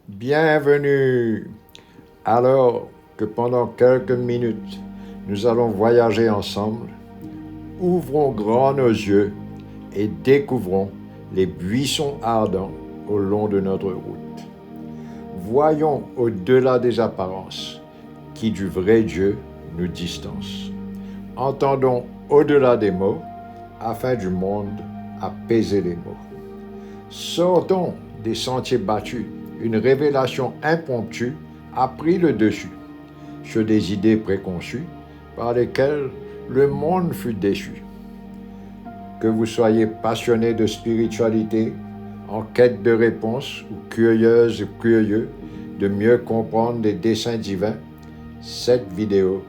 Bienvenue. Alors que pendant quelques minutes, nous allons voyager ensemble, ouvrons grand nos yeux et découvrons les buissons ardents au long de notre route. Voyons au-delà des apparences qui du vrai Dieu nous distance. Entendons au-delà des mots afin du monde apaiser les mots. Sortons des sentiers battus. Une révélation impromptue a pris le dessus sur des idées préconçues par lesquelles le monde fut déçu. Que vous soyez passionné de spiritualité, en quête de réponses ou curieuse ou curieux de mieux comprendre les desseins divins, cette vidéo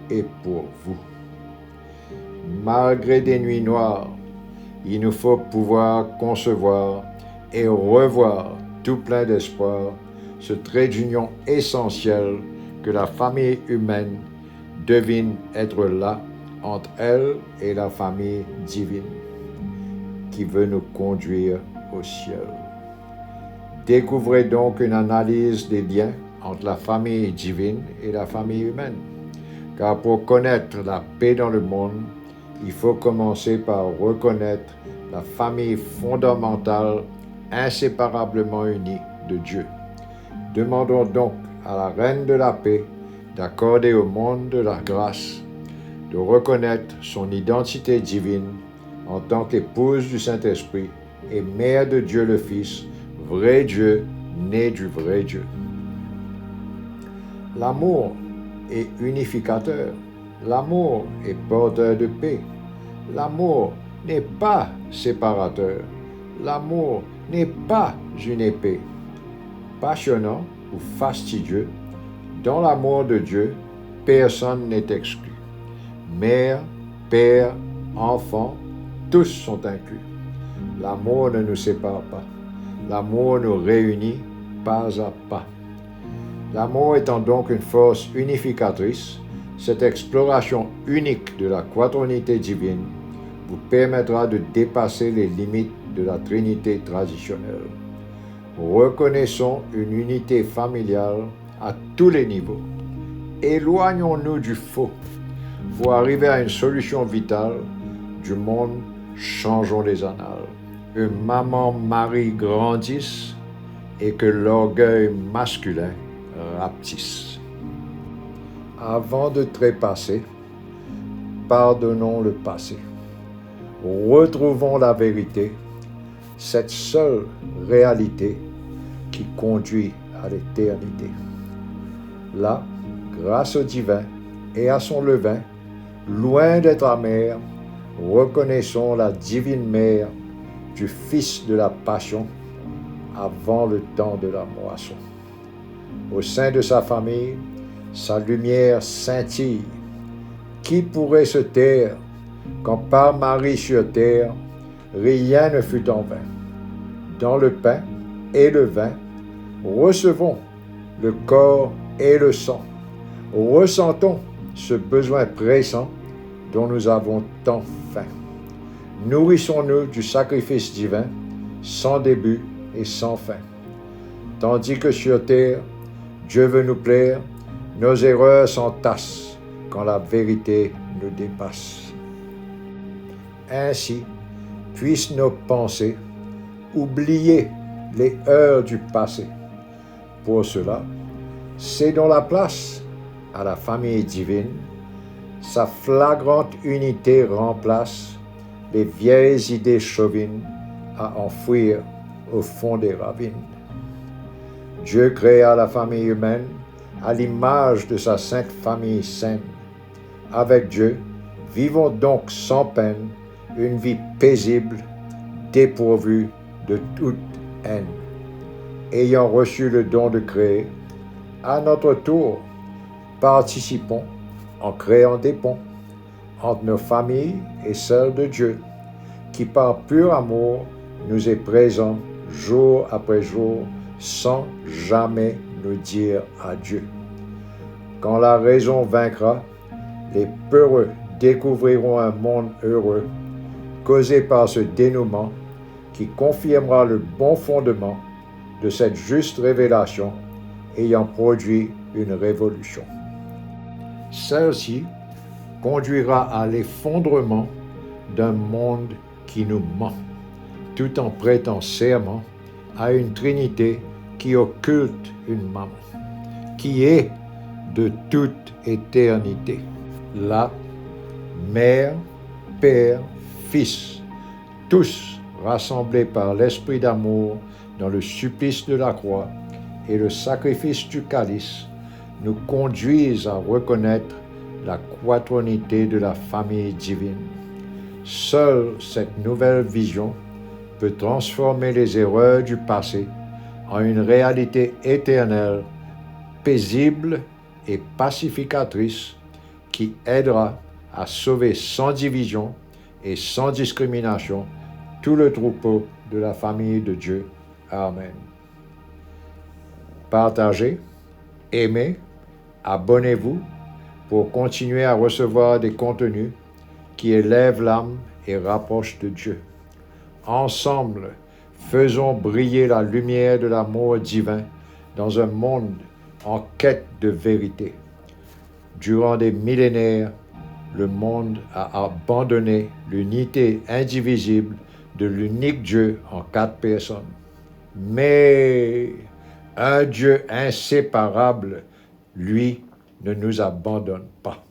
est pour vous. Malgré des nuits noires, il nous faut pouvoir concevoir et revoir tout plein d'espoir ce trait d'union essentiel que la famille humaine devine être là entre elle et la famille divine qui veut nous conduire au ciel. Découvrez donc une analyse des liens entre la famille divine et la famille humaine, car pour connaître la paix dans le monde, il faut commencer par reconnaître la famille fondamentale inséparablement unie de Dieu. Demandons donc à la Reine de la paix d'accorder au monde de la grâce, de reconnaître son identité divine en tant qu'épouse du Saint-Esprit et mère de Dieu le Fils, vrai Dieu, né du vrai Dieu. L'amour est unificateur, l'amour est porteur de paix, l'amour n'est pas séparateur, l'amour n'est pas une épée. Passionnant ou fastidieux, dans l'amour de Dieu, personne n'est exclu. Mère, père, enfant, tous sont inclus. L'amour ne nous sépare pas. L'amour nous réunit pas à pas. L'amour étant donc une force unificatrice, cette exploration unique de la quaternité divine vous permettra de dépasser les limites de la Trinité traditionnelle. Reconnaissons une unité familiale à tous les niveaux. Éloignons-nous du faux. Pour arriver à une solution vitale du monde, changeons les annales. Que maman-Marie grandisse et que l'orgueil masculin rapetisse. Avant de trépasser, pardonnons le passé. Retrouvons la vérité, cette seule réalité qui conduit à l'éternité. Là, grâce au divin et à son levain, loin d'être amer, reconnaissons la divine mère du Fils de la Passion avant le temps de la moisson. Au sein de sa famille, sa lumière scintille. Qui pourrait se taire quand par Marie sur terre, rien ne fut en vain. Dans le pain et le vin, recevons le corps et le sang. Ressentons ce besoin pressant dont nous avons tant faim. Nourrissons-nous du sacrifice divin, sans début et sans fin. Tandis que sur terre, Dieu veut nous plaire, nos erreurs s'entassent quand la vérité nous dépasse. Ainsi, puissent nos pensées oublier les heures du passé. Pour cela, cédons la place à la famille divine. Sa flagrante unité remplace les vieilles idées chauvines à enfouir au fond des ravines. Dieu créa la famille humaine à l'image de sa sainte famille saine. Avec Dieu, vivons donc sans peine une vie paisible, dépourvue de toute haine. Ayant reçu le don de créer, à notre tour, participons en créant des ponts entre nos familles et celles de Dieu, qui par pur amour nous est présent jour après jour sans jamais nous dire adieu. Quand la raison vaincra, les peureux découvriront un monde heureux, causé par ce dénouement qui confirmera le bon fondement de cette juste révélation ayant produit une révolution. Celle-ci conduira à l'effondrement d'un monde qui nous ment, tout en prêtant serment à une Trinité qui occulte une maman, qui est de toute éternité, là, Mère, Père, Fils, tous rassemblés par l'Esprit d'amour dans le supplice de la croix et le sacrifice du calice, nous conduisent à reconnaître la quaternité de la famille divine. Seule cette nouvelle vision peut transformer les erreurs du passé en une réalité éternelle, paisible et pacificatrice qui aidera à sauver sans division et sans discrimination tout le troupeau de la famille de Dieu. Amen. Partagez, aimez, abonnez-vous pour continuer à recevoir des contenus qui élèvent l'âme et rapprochent de Dieu. Ensemble, faisons briller la lumière de l'amour divin dans un monde en quête de vérité. Durant des millénaires, le monde a abandonné l'unité indivisible de l'unique Dieu en 4 personnes. Mais un Dieu inséparable, lui, ne nous abandonne pas.